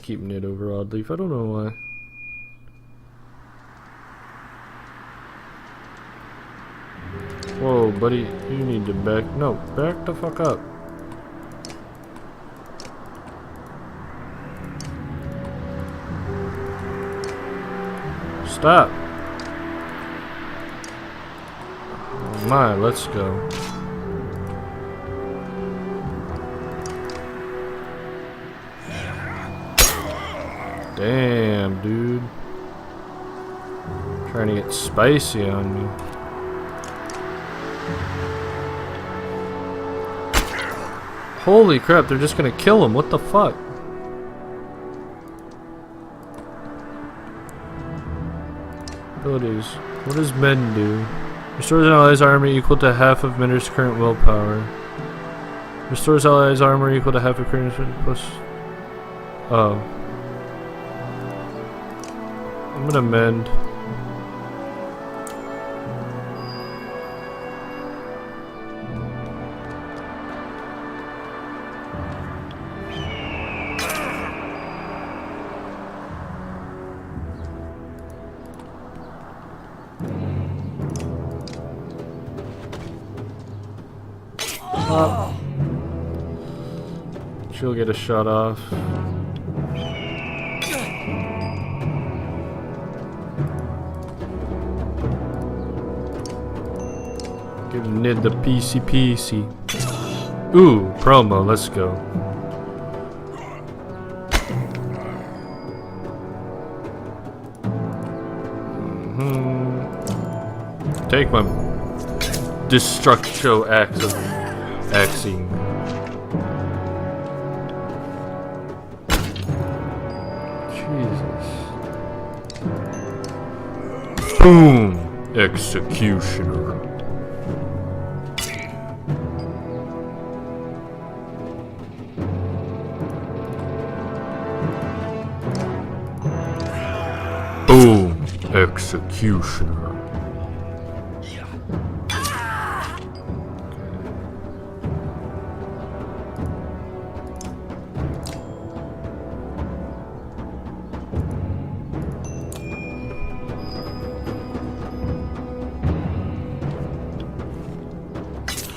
keeping it over Oddleaf. I don't know why. Whoa, buddy, you need to back. No, back the fuck up. Stop. Oh my, let's go. Damn, dude. Trying to get spicy on me. Holy crap, they're just gonna kill him. What the fuck? Abilities. What does men do? Restores an ally's armor equal to half of Mender's current willpower. Restores allies armor equal to half of current plus. Oh. I'm gonna mend. She'll get a shot off. Give Nid the PC. Ooh, promo, let's go. Take my Destructio axe of axing. Jesus. Boom! Executioner. Boom! Executioner.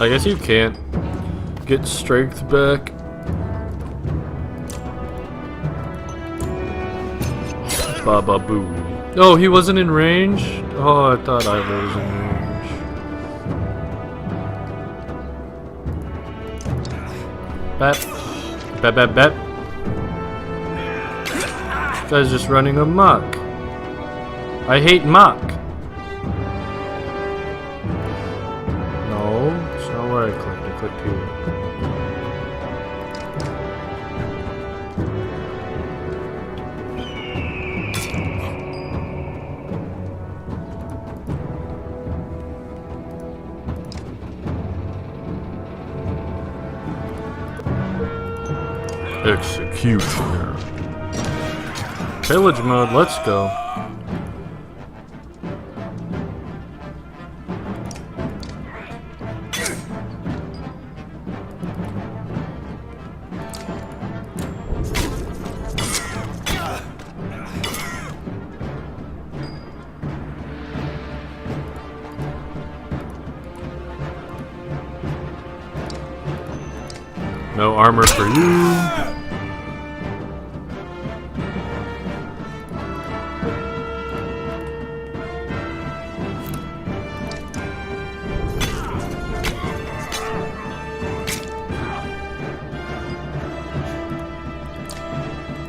I guess you can't get strength back. Baba Boo. Oh, he wasn't in range? Oh, I thought I was in range. Bap. Bap, bap, bap. This guy's just running amok. I hate mock. Where I clicked here. Executioner. Pillage mode, let's go. No armor for you.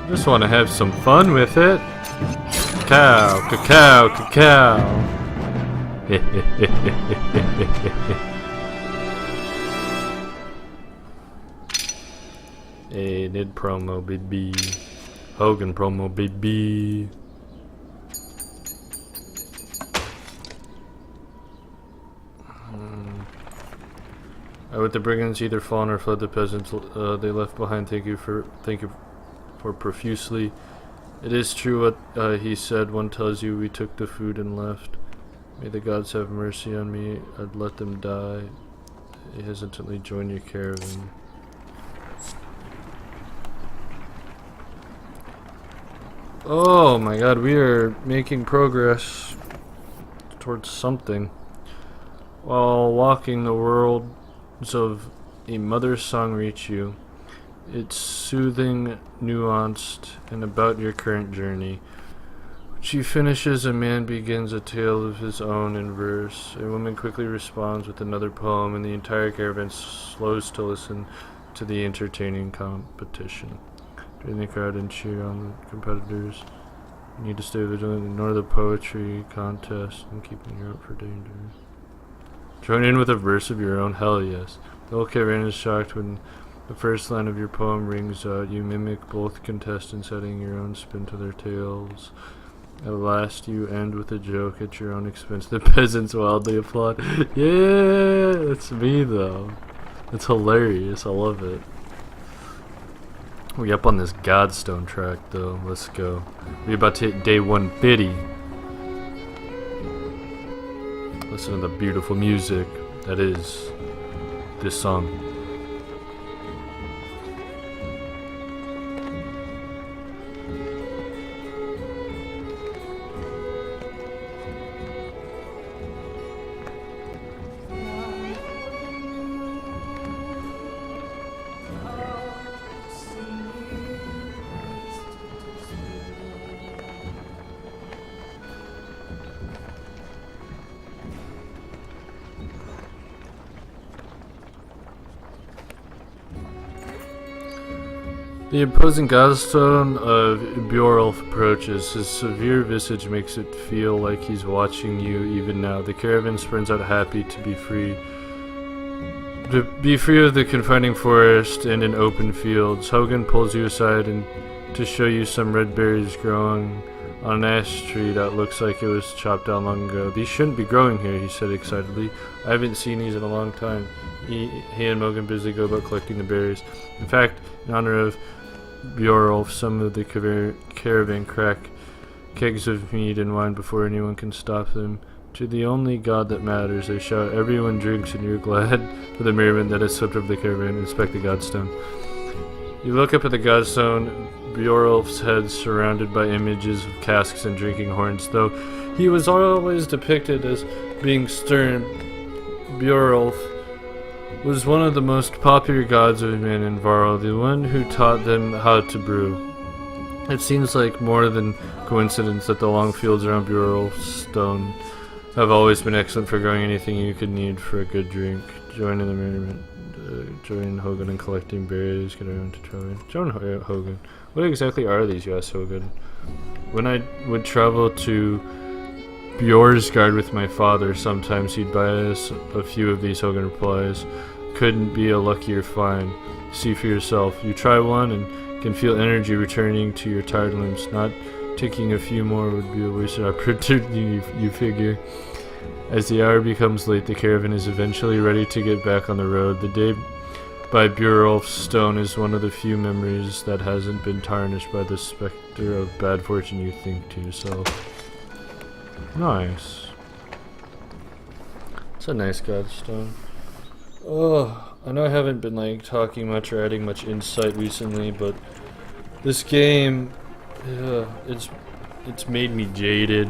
Just want to have some fun with it. Cacao, cacao, cacao. Hey, Nid promo, baby. Hogan promo, baby. With the brigands either fallen or fled the peasants they left behind. Thank you for profusely. It is true what he said. One tells you we took the food and left. May the gods have mercy on me. I'd let them die. They hesitantly join your caravan. Oh my god, we are making progress towards something. While walking, the words of a mother's song reach you. It's soothing, nuanced, and about your current journey. When she finishes, a man begins a tale of his own in verse. A woman quickly responds with another poem, and the entire caravan slows to listen to the entertaining competition. Join the crowd and cheer on the competitors. You need to stay vigilant, ignore the poetry contest, and keep an ear out for danger. Join in with a verse of your own, hell yes. The whole caravan is shocked when the first line of your poem rings out. You mimic both contestants, adding your own spin to their tales. At last you end with a joke at your own expense. The peasants wildly applaud. Yeah, that's me though. It's hilarious, I love it. We up on this Godstone track though, let's go. We about to hit day 150. Listen to the beautiful music that is this song. The imposing godstone of Bjorulf approaches. His severe visage makes it feel like he's watching you even now. The caravan spurns out happy to be free. To be free of the confining forest and in open fields. Hogan pulls you aside and to show you some red berries growing on an ash tree that looks like it was chopped down long ago. These shouldn't be growing here, he said excitedly. I haven't seen these in a long time. He and Mogan busily go about collecting the berries. In fact, in honor of Bjorulf, some of the caravan crack kegs of mead and wine before anyone can stop them. To the only god that matters, they shout. Everyone drinks and you're glad for the merriment that has swept over the caravan. Inspect the godstone. You look up at the godstone. Bjorulf's head surrounded by images of casks and drinking horns. Though he was always depicted as being stern, Bjorulf was one of the most popular gods of men in Varl, the one who taught them how to brew. It seems like more than coincidence that the long fields around Bjorulf's stone have always been excellent for growing anything you could need for a good drink. Join in the merriment. Join Hogan in collecting berries. Get around to try. Join Hogan. What exactly are these, you asked Hogan? When I would travel to Bjorsgard with my father, sometimes he'd buy us a few of these, Hogan replies. Couldn't be a luckier find. See for yourself. You try one and can feel energy returning to your tired limbs. Not taking a few more would be a wasted opportunity, you figure. As the hour becomes late, the caravan is eventually ready to get back on the road. The day by Bjorulf's stone is one of the few memories that hasn't been tarnished by the specter of bad fortune, you think to yourself. Nice. It's a nice godstone. Oh, I know I haven't been like talking much or adding much insight recently, but this game, it's made me jaded.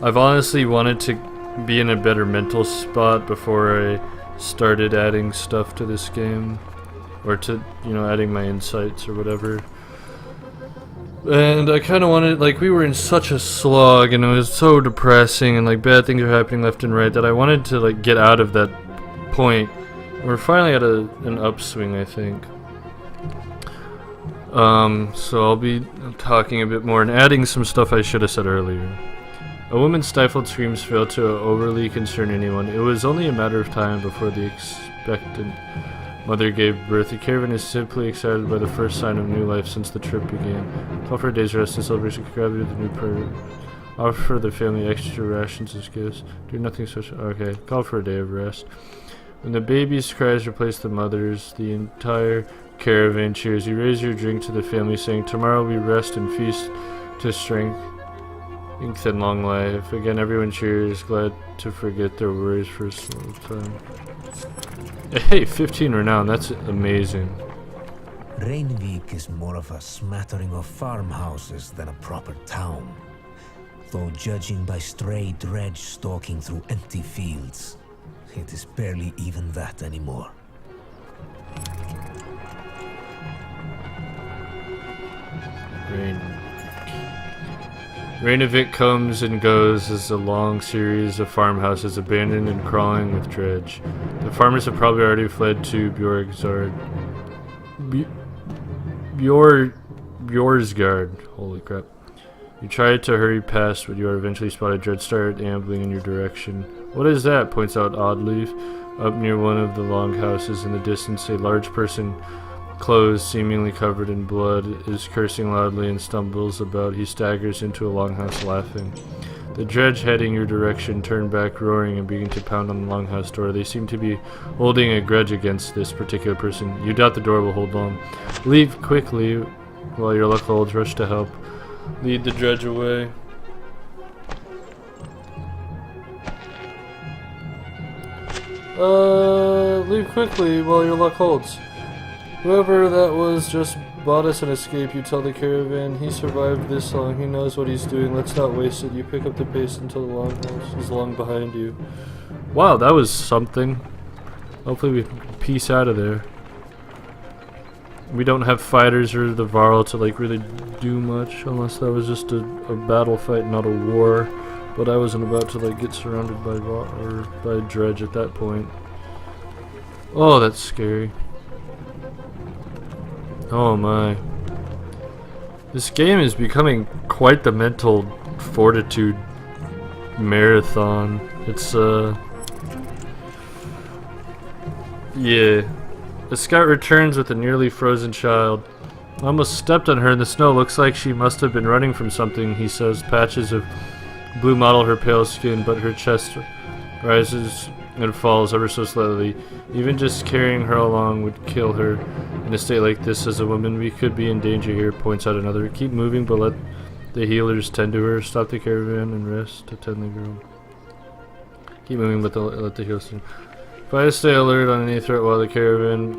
I've honestly wanted to be in a better mental spot before I started adding stuff to this game, or to, adding my insights or whatever. And I kind of wanted, like, we were in such a slog and it was so depressing and like bad things were happening left and right that I wanted to like get out of that point. We're finally at an upswing, I think. So I'll be talking a bit more and adding some stuff I should have said earlier. A woman's stifled screams failed to overly concern anyone. It was only a matter of time before the expectant mother gave birth. The caravan is simply excited by the first sign of new life since the trip began. Call for a day's rest and celebration. Congratulate the new parent. Offer the family extra rations as gifts. Do nothing special. Okay, call for a day of rest. When the baby's cries replace the mother's, the entire caravan cheers. You raise your drink to the family, saying, "Tomorrow we rest and feast to strength and long life." Again, everyone cheers, glad to forget their worries for a small time. Hey, 15 renown, that's amazing. Reinvik is more of a smattering of farmhouses than a proper town. Though judging by stray dredge stalking through empty fields, it is barely even that anymore. Reinvik comes and goes as a long series of farmhouses abandoned and crawling with dredge. The farmers have probably already fled to Bjorsgard. Holy crap. You try to hurry past, but you are eventually spotted. Dredge start ambling in your direction. What is that? Points out Oddleaf. Up near one of the longhouses in the distance, a large person, clothes seemingly covered in blood, is cursing loudly and stumbles about. He staggers into a longhouse laughing. The dredge heading your direction turn back roaring and begin to pound on the longhouse door. They seem to be holding a grudge against this particular person. You doubt the door will hold long. Leave quickly while your luck holds. Rush to help. Lead the dredge away. Leave quickly while your luck holds. Whoever that was just bought us an escape, you tell the caravan. He survived this long, he knows what he's doing. Let's not waste it. You pick up the pace until the longhouse is long behind you. Wow, that was something. Hopefully we can peace out of there. We don't have fighters or the Varl to like really do much, unless that was just a battle fight, not a war. But I wasn't about to like get surrounded by by dredge at that point. Oh, that's scary. Oh my. This game is becoming quite the mental fortitude marathon. It's yeah. The scout returns with a nearly frozen child. I almost stepped on her in the snow. Looks like she must have been running from something, he says. Patches of blue mottle her pale skin, but her chest rises and falls ever so slightly. Even just carrying her along would kill her. In a state like this, as a woman, we could be in danger here, points out another. Keep moving, but let the healers tend to her. Stop the caravan and rest to tend the girl. Keep moving, but let the healers tend. If I stay alert on any threat while the caravan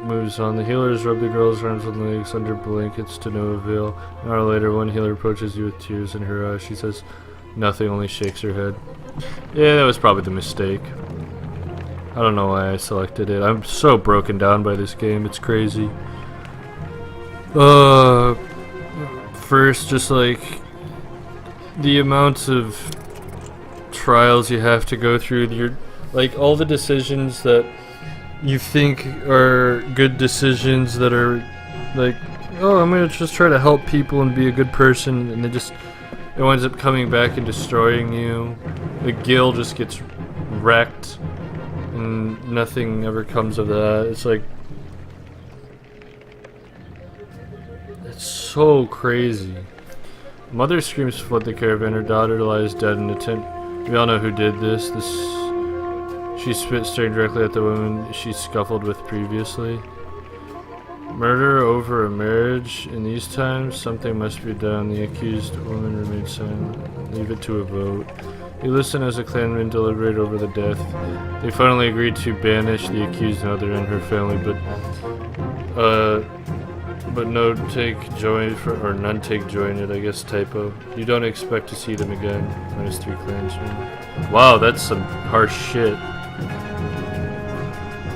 moves on, the healers rub the girl's arms and legs under blankets to no avail. An hour later, one healer approaches you with tears in her eyes. She says nothing, only shakes her head. Yeah, that was probably the mistake. I don't know why I selected it. I'm so broken down by this game, it's crazy. First, just like the amounts of trials you have to go through, like all the decisions that you think are good decisions that are like, oh, I'm gonna just try to help people and be a good person, and it winds up coming back and destroying you. The guild just gets wrecked and nothing ever comes of that. It's like, it's so crazy. Mother screams to flood the caravan. Her daughter lies dead in a tent. We all know who did this. She spit, staring directly at the woman she scuffled with previously. Murder over a marriage. In these times, something must be done. The accused woman remained silent. Leave it to a vote. You listen as the clanmen deliberate over the death. They finally agreed to banish the accused mother and her family, but none take joy in it. I guess typo. You don't expect to see them again. -3 clansmen. Wow, that's some harsh shit.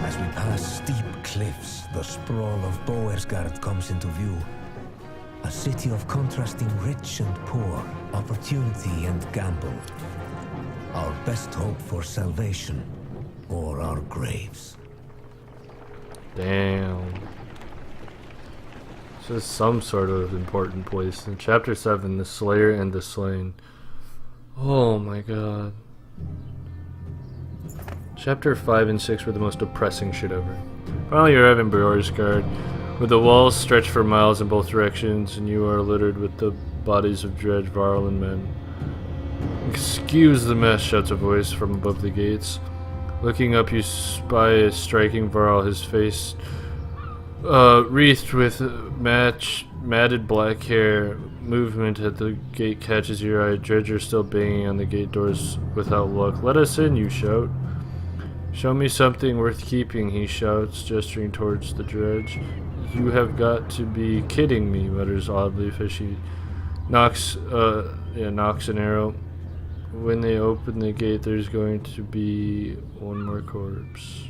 As we pass steep cliffs, the sprawl of Bjorsgard comes into view. A city of contrasting rich and poor, opportunity and gamble. Our best hope for salvation, or our graves. Damn. This is some sort of important place. In Chapter 7, the Slayer and the Slain. Oh my god. Chapter 5 and 6 were the most depressing shit ever. Finally, you arrive in Bjorsgard, where the walls stretch for miles in both directions, and you are littered with the bodies of dredge, varl, and men. Excuse the mess, shouts a voice from above the gates. Looking up, you spy a striking varl, his face wreathed with matted black hair. Movement at the gate catches your eye. Dredger still banging on the gate doors without luck. Let us in, you shout. Show me something worth keeping, he shouts, gesturing towards the dredge. You have got to be kidding me, mutters oddly fishy. Knocks an arrow. When they open the gate, there's going to be one more corpse.